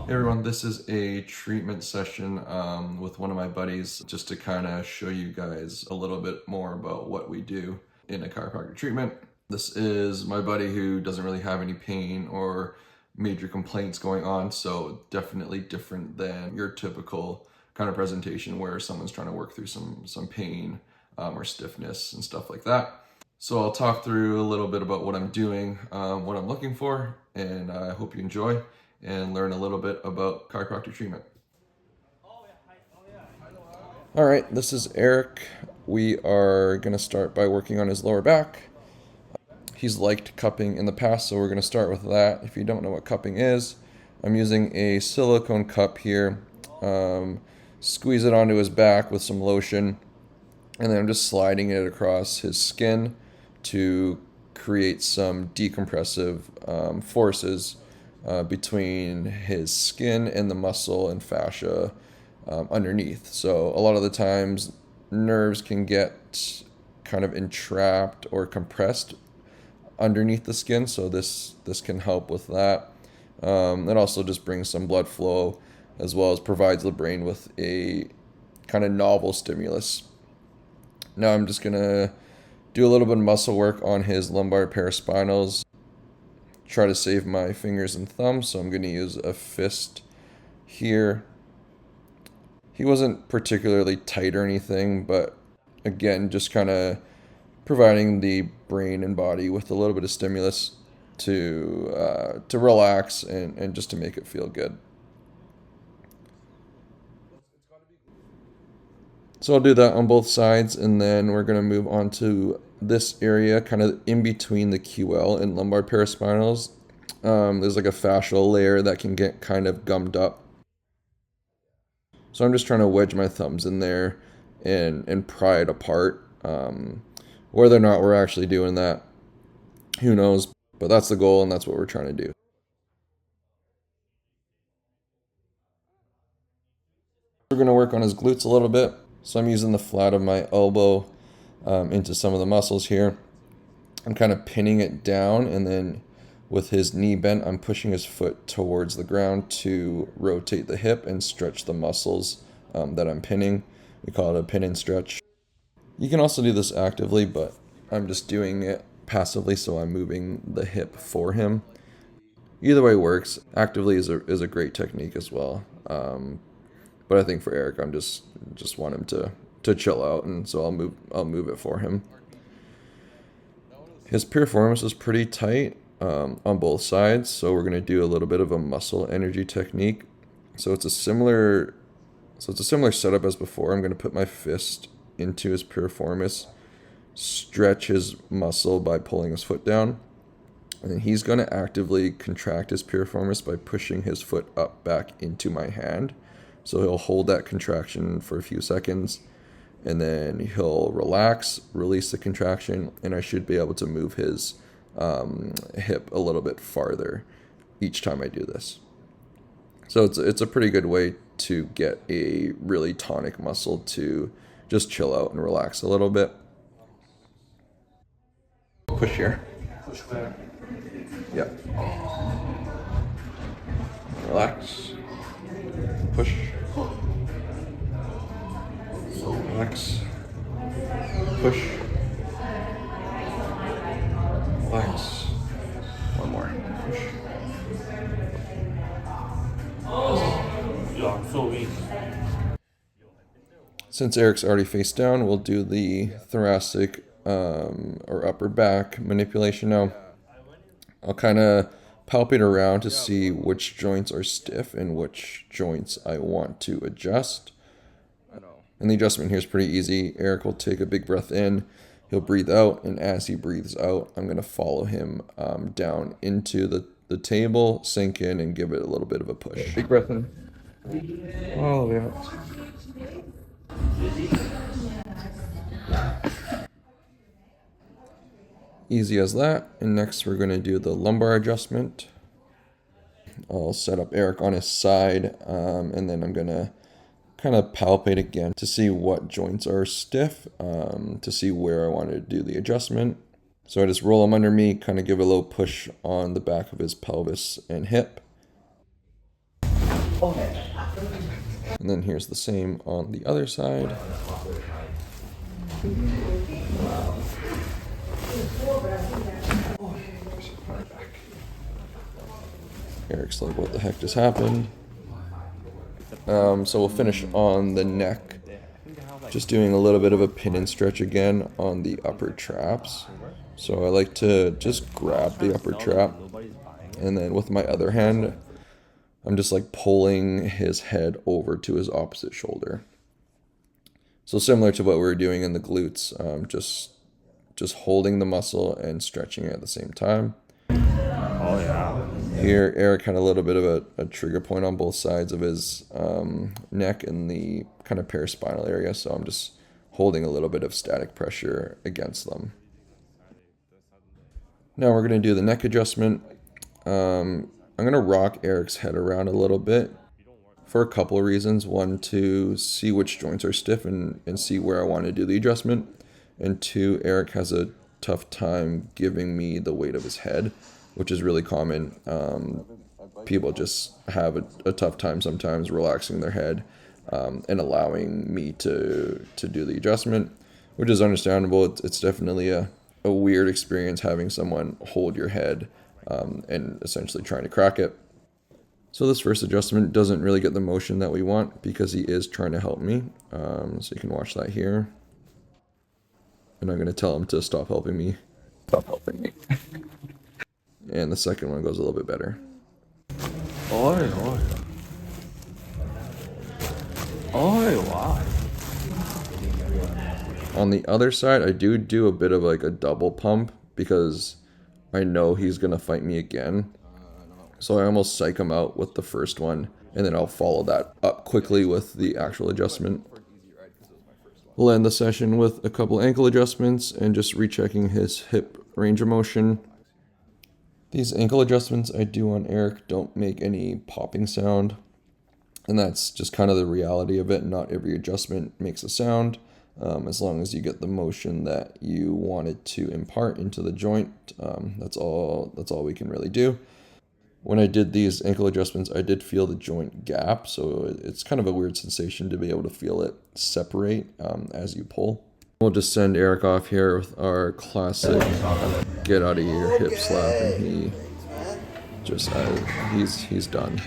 Hey everyone, this is a treatment session with one of my buddies just to kind of show you guys a little bit more about what we do in a chiropractic treatment. This is my buddy who doesn't really have any pain or major complaints going on, so definitely different than your typical kind of presentation where someone's trying to work through some pain or stiffness and stuff like that. So I'll talk through a little bit about what I'm doing, what I'm looking for, and I hope you enjoy and learn a little bit about chiropractic treatment. All right, this is Eric. We are going to start by working on his lower back. He's liked cupping in the past, so we're going to start with that. If you don't know what cupping is, I'm using a silicone cup here. Squeeze it onto his back with some lotion, and then I'm just sliding it across his skin to create some decompressive forces between his skin and the muscle and fascia underneath. So a lot of the times nerves can get kind of entrapped or compressed underneath the skin, so this can help with that. It also just brings some blood flow as well as provides the brain with a kind of novel stimulus. Now I'm just gonna do a little bit of muscle work on his lumbar paraspinals. Try to save my fingers and thumbs, so I'm going to use a fist here. He wasn't particularly tight or anything, but again, just kind of providing the brain and body with a little bit of stimulus to relax and just to make it feel good. So I'll do that on both sides, and then we're going to move on to this area, kind of in between the QL and lumbar paraspinals. There's like a fascial layer that can get kind of gummed up. So I'm just trying to wedge my thumbs in there and pry it apart. Whether or not we're actually doing that, who knows? But that's the goal, and that's what we're trying to do. We're going to work on his glutes a little bit. So I'm using the flat of my elbow into some of the muscles here. I'm kind of pinning it down, and then with his knee bent, I'm pushing his foot towards the ground to rotate the hip and stretch the muscles that I'm pinning. We call it a pin and stretch. You can also do this actively, but I'm just doing it passively, so I'm moving the hip for him. Either way works. Actively is a great technique as well. But I think for Eric, I'm just want him to chill out, and so I'll move it for him. His piriformis is pretty tight on both sides, so we're gonna do a little bit of a muscle energy technique. So it's a similar setup as before. I'm gonna put my fist into his piriformis, stretch his muscle by pulling his foot down, and then he's gonna actively contract his piriformis by pushing his foot up back into my hand. So he'll hold that contraction for a few seconds, and then he'll relax, release the contraction, and I should be able to move his hip a little bit farther each time I do this. So it's a pretty good way to get a really tonic muscle to just chill out and relax a little bit. Push here. Push back. Yep. Relax. Push. Relax. Push. Relax. One more. Push. Yo, I'm so weak. Since Eric's already face down, we'll do the thoracic or upper back manipulation now. I'll kind of palpate around to see which joints are stiff and which joints I want to adjust. And the adjustment here is pretty easy. Eric will take a big breath in, he'll breathe out, and as he breathes out, I'm going to follow him down into the table, sink in, and give it a little bit of a push. Big breath in. All the way out. Easy as that. And next we're going to do the lumbar adjustment. I'll set up Eric on his side, and then I'm going to kind of palpate again to see what joints are stiff, to see where I want to do the adjustment. So I just roll him under me, kind of give a little push on the back of his pelvis and hip. And then here's the same on the other side. Eric's like, what the heck just happened? So we'll finish on the neck. Just doing a little bit of a pin and stretch again on the upper traps. So I like to just grab the upper trap, and then with my other hand, I'm just like pulling his head over to his opposite shoulder. So similar to what we were doing in the glutes, just holding the muscle and stretching it at the same time. Oh yeah. Here, Eric had a little bit of a trigger point on both sides of his neck and the kind of paraspinal area, so I'm just holding a little bit of static pressure against them. Now we're going to do the neck adjustment. I'm going to rock Eric's head around a little bit for a couple of reasons. One, to see which joints are stiff and see where I want to do the adjustment. And two, Eric has a tough time giving me the weight of his head, which is really common. People just have a tough time sometimes relaxing their head and allowing me to do the adjustment, which is understandable. It's definitely a weird experience having someone hold your head and essentially trying to crack it. So this first adjustment doesn't really get the motion that we want because he is trying to help me. So you can watch that here. And I'm going to tell him to stop helping me. Stop helping me. And the second one goes a little bit better. Oi, oi. Oi, wow. On the other side, I do a bit of like a double pump because I know he's going to fight me again. So I almost psych him out with the first one, and then I'll follow that up quickly with the actual adjustment. We'll end the session with a couple ankle adjustments and just rechecking his hip range of motion. These ankle adjustments I do on Eric don't make any popping sound, and that's just kind of the reality of it. Not every adjustment makes a sound, as long as you get the motion that you wanted to impart into the joint. That's all we can really do. When I did these ankle adjustments, I did feel the joint gap, so it's kind of a weird sensation to be able to feel it separate as you pull. We'll just send Eric off here with our classic get out of your hip slap, and he just he's done.